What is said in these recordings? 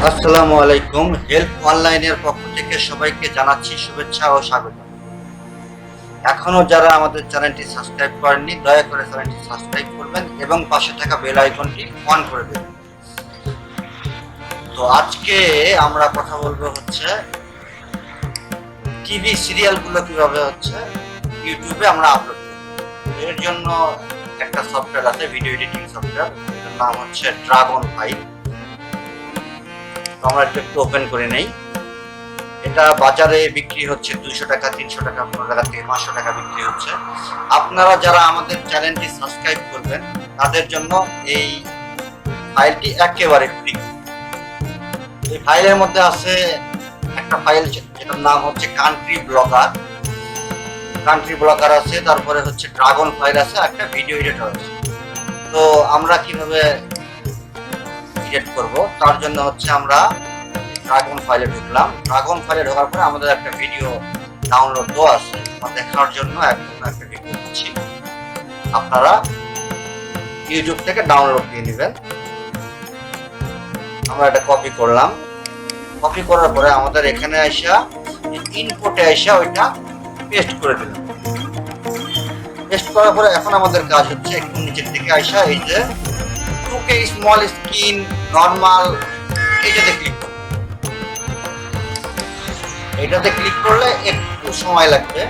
আসসালামু আলাইকুম। হেল্প অনলাইনের পক্ষ থেকে সবাইকে জানাচ্ছি শুভেচ্ছা ও স্বাগত। এখনো যারা আমাদের চ্যানেলটি সাবস্ক্রাইব করেননি, দয়া করে চ্যানেলটি সাবস্ক্রাইব করবেন এবং পাশে থাকা বেল আইকনটি অন করে দেবেন। তো আজকে আমরা কথা বলবো হচ্ছে টিভি সিরিয়ালগুলো কিভাবে হচ্ছে ইউটিউবে আমরা আপলোড করব। এর জন্য একটা সফটওয়্যার আছে, ভিডিও এডিটিং সফটওয়্যার, এটার নাম হচ্ছে ড্রাগন ফাইল। আমরা একটু ওপেন করে নেই। এটা বাজারে বিক্রি হচ্ছে 200 টাকা, 300 টাকা, 15 টাকা থেকে 500 টাকা বিক্রি হচ্ছে। আপনারা যারা আমাদের চ্যানেলটি সাবস্ক্রাইব করবেন তাদের জন্য এই ফাইলটি একেবারে ফ্রি। এই ফাইলের মধ্যে আছে একটা ফাইল যেটার নাম হচ্ছে কান্ট্রি ব্লগার আছে, তারপরে হচ্ছে ড্রাগন ফাইল আছে, একটা ভিডিও এডিটর আছে। তো আমরা কিভাবে এডিট করব তার জন্য হচ্ছে আমরা ড্রাগন ফাইলে ঢুকলাম। ড্রাগন ফাইলে ঢোকার পরে আমাদের একটা ভিডিও ডাউনলোড দেওয়া আছে, দেখার জন্য একটা ভিডিও দিচ্ছি। আপনারা ইউটিউব থেকে ডাউনলোড দিয়ে নেবেন। আমরা এটা কপি করলাম। কপি করার পরে আমাদের এখানে আইসা ইনপুটে আইসা ওইটা পেস্ট করে দিলাম। পেস্ট করার পরে এখন আমাদের কাজ হচ্ছে একটু নিচের দিকে আইসা এই যে 2K স্মল স্ক্রিন নরমাল এইটাতে ক্লিক করব। এটাতে ক্লিক করলে একটু সময় লাগবে,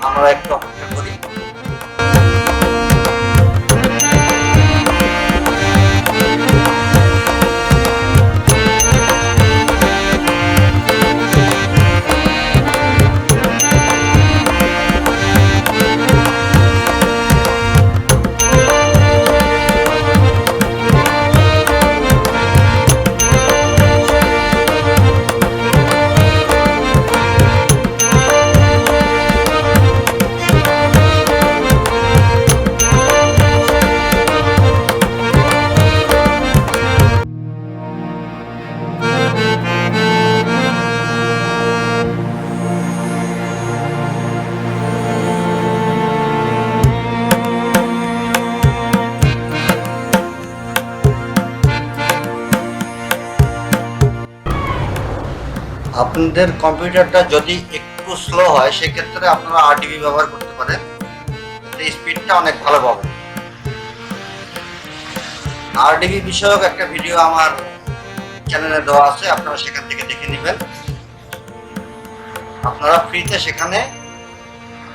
আমরা একটু অপেক্ষা করি। আপনাদের কম্পিউটারটা যদি একটু স্লো হয় সেক্ষেত্রে আপনারা আরডিবি ব্যবহার করতে পারেন, এতে স্পিডটা অনেক ভালো পাবেন। আরডিবি বিষয়ক একটা ভিডিও আমার চ্যানেলে দেওয়া আছে, আপনারা সেখান থেকে দেখে নেবেন। আপনারা ফ্রিতে সেখানে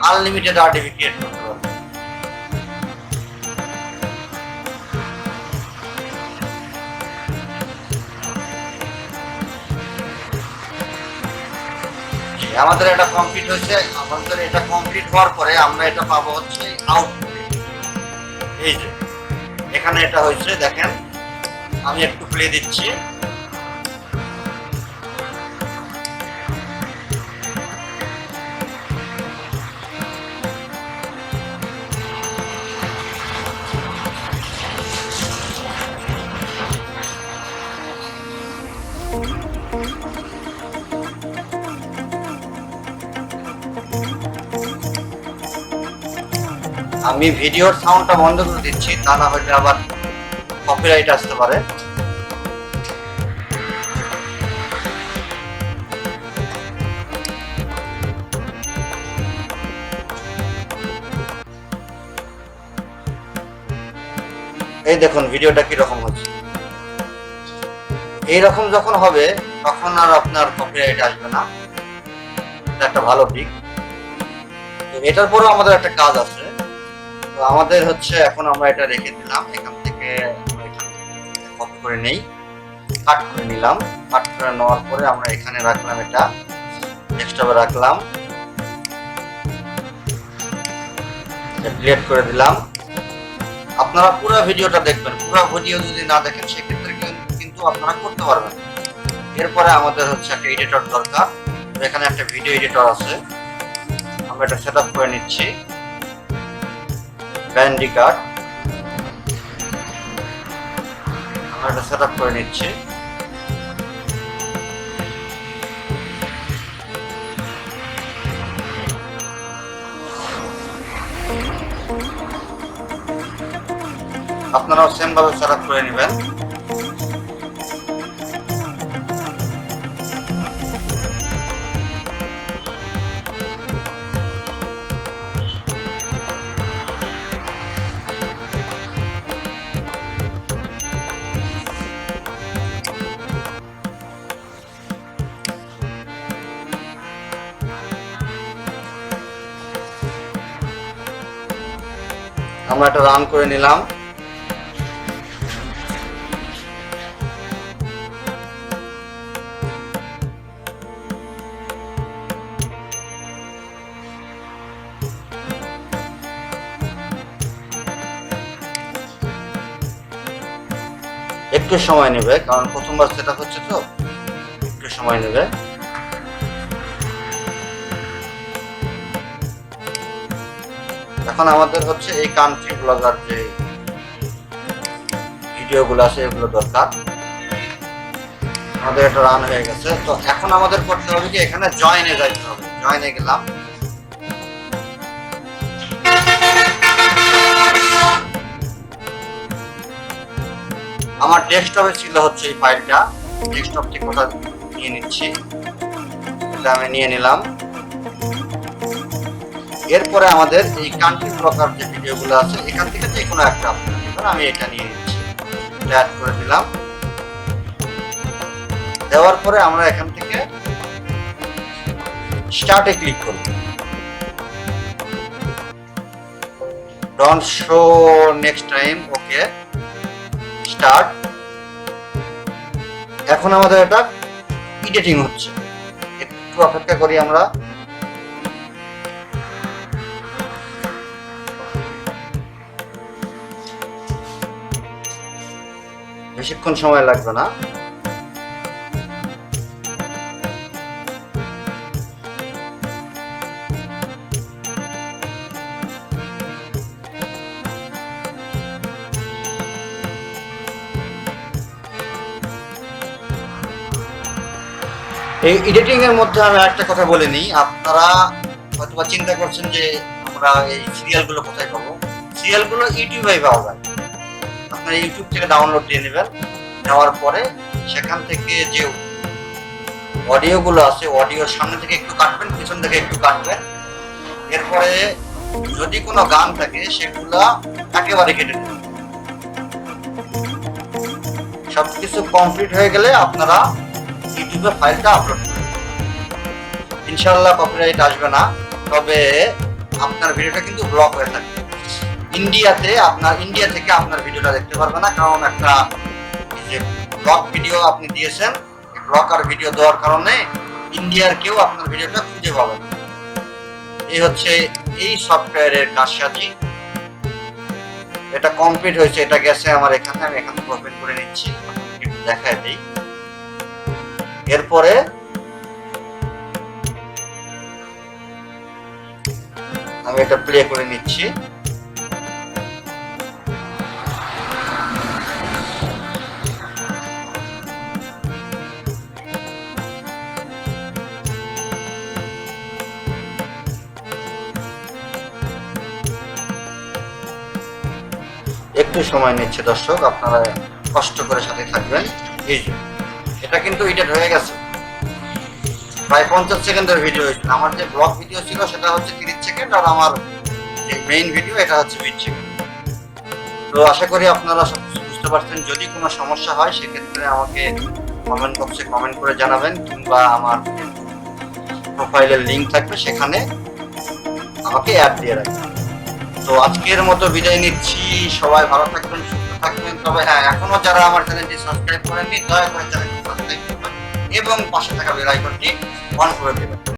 আনলিমিটেড আরডিবি ক্রিয়েট করতে পারবেন। আমাদের এটা কমপ্লিট হয়েছে। আমাদের এটা কমপ্লিট হওয়ার পরে আমরা এটা পাবো হচ্ছে আউটপুট। এই যে এখানে এটা হয়েছে, দেখেন আমি একটু প্লে দিচ্ছি। আমি ভিডিওর সাউন্ডটা বন্ধ করে দিচ্ছি, তা না হলে আবার কপিরাইট আসতে পারে। এই দেখুন ভিডিওটা কিরকম হচ্ছে। এইরকম যখন হবে তখন আর আপনার কপিরাইট আসবে না, এটা একটা ভালো দিক। তো এটার পরেও আমাদের একটা কাজ আছে। তো আমাদের হচ্ছে এখন আমরা এটা রেখে দিলাম, এখান থেকে কপি করে নেই, কাট করে নিলাম। কাট করে নেওয়ার পরে আমরা এখানে রাখলাম, এটা ডেস্কটপে রাখলাম, ডিলিট করে দিলাম। আপনারা পুরো ভিডিওটা দেখবেন। পুরো ভিডিও যদি না দেখেন সেক্ষেত্রে কিন্তু আপনারা করতে পারবেন। এরপরে আমাদের হচ্ছে একটা এডিটর দরকার। এখানে একটা ভিডিও এডিটর আছে, আমরা এটা সেট আপ করে নিচ্ছি। ব্যান্ডি কার্ড আমরা এটা সেট আপ করে নিচ্ছি। আপনারাও সেম ভাবে সেট আপ করে নেবেন। আমরা এটা রান করে নিলাম। একটু সময় নেবে, কারণ প্রথমবার সেটা হচ্ছে, তো একটু সময় নেবে। এখন আমাদের হচ্ছে এই কান্ট্রি ব্লগার যে ভিডিওগুলো আছে এগুলো দরকার। আমাদের এটা রান হয়ে গেছে। তো এখন আমাদের করতে হবে কি, এখানে জয়েনে যাইতে হবে। জয়েনে গেলাম। আমার ডেস্কটপে ছিল হচ্ছে এই ফাইলটা, ডেস্কটপ থেকে ওটা নিয়ে নিচ্ছি। এটা আমি নিয়ে নিলাম। এরপরে আমাদের এই কান্ট্রি ব্লকার যে ভিডিওগুলো আছে এখান থেকে যে কোনো একটা আমি এটা নিয়ে নিচ্ছি, এটা অ্যাড করে দিলাম। দেওয়ার পরে আমরা এখান থেকে স্টার্টে ক্লিক করব। Don't show next time, okay, start. এখন আমাদের এটা এডিটিং হচ্ছে, একটু অপেক্ষা করি আমরা। বেশিক্ষণ সময় লাগবে না। এই এডিটিং এর মধ্যে আমি একটা কথা বলে নিই। আপনারা হয়তো চিন্তা করছেন যে আমরা এই সিরিয়ালগুলো কোথায় পাবো। সিরিয়ালগুলো ইউটিউবে পাওয়া যায়। আপনারা ইউটিউব থেকে ডাউনলোড দিয়ে নেবেন। নেওয়ার পরে সেখান থেকে যে অডিওগুলো আছে, অডিওর সামনে থেকে একটু কাটবেন, পিছন থেকে একটু কাটবেন। এরপরে যদি কোনো গান থাকে সেগুলা একেবারে কেটে দেবেন। সবকিছু কমপ্লিট হয়ে গেলে আপনারা ইউটিউবে ফাইলটা আপলোড করবেন। ইনশাআল্লাহ কপিরাইট আসবে না, তবে আপনার ভিডিওটা কিন্তু ব্লক হয়ে থাকবে। ইন্ডিয়া থেকে আপনার ভিডিওটা দেখতে পারবে না, কারণ একটা যে ব্লক ভিডিও আপনি দিয়েছেন, ব্লকার ভিডিও দেওয়ার কারণে ইন্ডিয়ার কেউ আপনার ভিডিওটা খুঁজে পাবে না। এই হচ্ছে এই সফটওয়্যারের কাজসাজি। এটা কমপ্লিট হয়েছে, এটা গেছে আমার এখানে, আমি এখান থেকে ওপেন করে নিচ্ছি, একটু দেখায় দিই। এরপরে আমি এটা প্লে করে নিচ্ছি। একটু সময় নিচ্ছে দর্শক, আপনারা কষ্ট করে সাথে থাকবেন। এই যে এটা কিন্তু এডিট হয়ে গেছে, প্রায় 50 সেকেন্ডের ভিডিও হয়েছিল। আমার যে ব্লগ ভিডিও ছিল সেটা হচ্ছে 30 সেকেন্ড, আর আমার যে মেইন ভিডিও এটা হচ্ছে 20 সেকেন্ড। তো আশা করি আপনারা সব কিছু বুঝতে পারছেন। যদি কোনো সমস্যা হয় সেক্ষেত্রে আমাকে কমেন্ট বক্সে কমেন্ট করে জানাবেন, কিংবা আমার প্রোফাইলের লিঙ্ক থাকবে সেখানে আমাকে অ্যাড দিয়ে রাখবেন। তো আজকের মতো বিদায় নিচ্ছি। সবাই ভালো থাকবেন, সুস্থ থাকবেন। তবে হ্যাঁ, এখনো যারা আমার চ্যানেলটি সাবস্ক্রাইব করেননি দয়া করে চ্যানেলটি সাবস্ক্রাইব করবেন এবং পাশে থাকা বেল আইকনটি অন করে দেবেন।